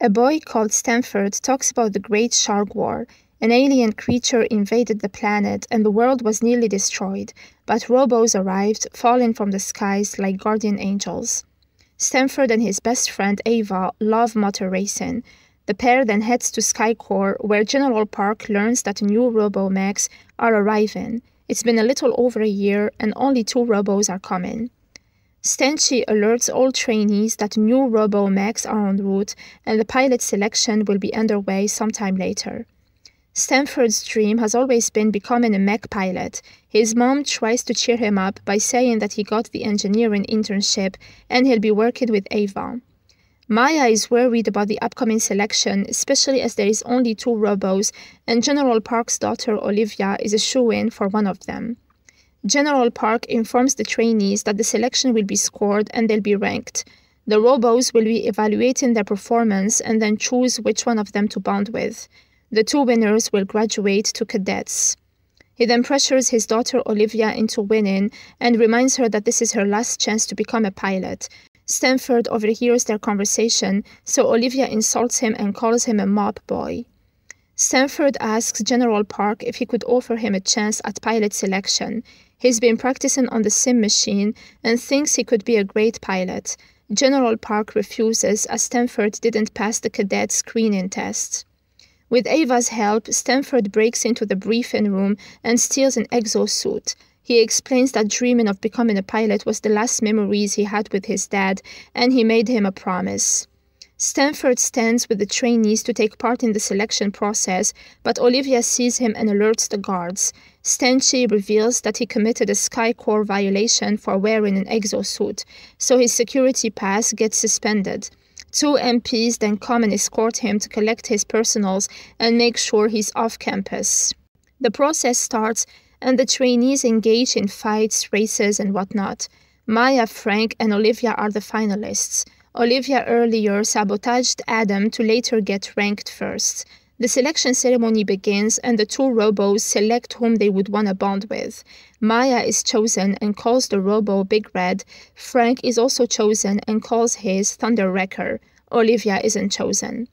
A boy called Stanford talks about the Great Shark War. An alien creature invaded the planet and the world was nearly destroyed, but robos arrived, falling from the skies like guardian angels. Stanford and his best friend Ava love motor racing. The pair then heads to Skycore, where General Park learns that new robo-mechs are arriving. It's been a little over a year and only 2 robos are coming. Stenchi alerts all trainees that new robo-mechs are en route and the pilot selection will be underway sometime later. Stanford's dream has always been becoming a mech pilot. His mom tries to cheer him up by saying that he got the engineering internship and he'll be working with Ava. Maya is worried about the upcoming selection, especially as there is only 2 robos and General Park's daughter Olivia is a shoo-in for one of them. General Park informs the trainees that the selection will be scored and they'll be ranked. The robos will be evaluating their performance and then choose which one of them to bond with. The 2 winners will graduate to cadets. He then pressures his daughter Olivia into winning and reminds her that this is her last chance to become a pilot. Stanford overhears their conversation, so Olivia insults him and calls him a mop boy. Stanford asks General Park if he could offer him a chance at pilot selection. He's been practicing on the sim machine and thinks he could be a great pilot. General Park refuses as Stanford didn't pass the cadet screening test. With Ava's help, Stanford breaks into the briefing room and steals an exosuit. He explains that dreaming of becoming a pilot was the last memories he had with his dad, and he made him a promise. Stanford stands with the trainees to take part in the selection process, but Olivia sees him and alerts the guards. Stenchi reveals that he committed a Skycore violation for wearing an exosuit, so his security pass gets suspended. 2 MPs then come and escort him to collect his personals and make sure he's off campus. The process starts, and the trainees engage in fights, races, and whatnot. Maya, Frank, and Olivia are the finalists. Olivia earlier sabotaged Adam to later get ranked first. The selection ceremony begins and the 2 robos select whom they would want to bond with. Maya is chosen and calls the robo Big Red. Frank is also chosen and calls his Thunder Wrecker. Olivia isn't chosen.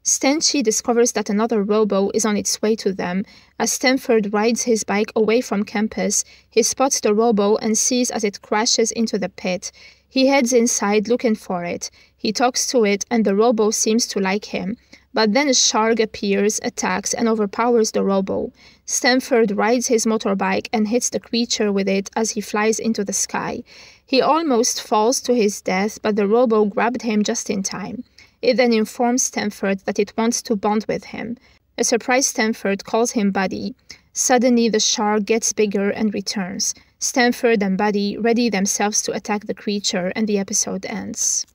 Stenchi discovers that another robo is on its way to them. As Stanford rides his bike away from campus, he spots the robo and sees as it crashes into the pit. He heads inside looking for it. He talks to it and the robo seems to like him. But then a shark appears, attacks, and overpowers the robo. Stanford rides his motorbike and hits the creature with it as he flies into the sky. He almost falls to his death, but the robo grabbed him just in time. It then informs Stanford that it wants to bond with him. A surprised Stanford calls him Buddy. Suddenly, the shark gets bigger and returns. Stanford and Buddy ready themselves to attack the creature, and the episode ends.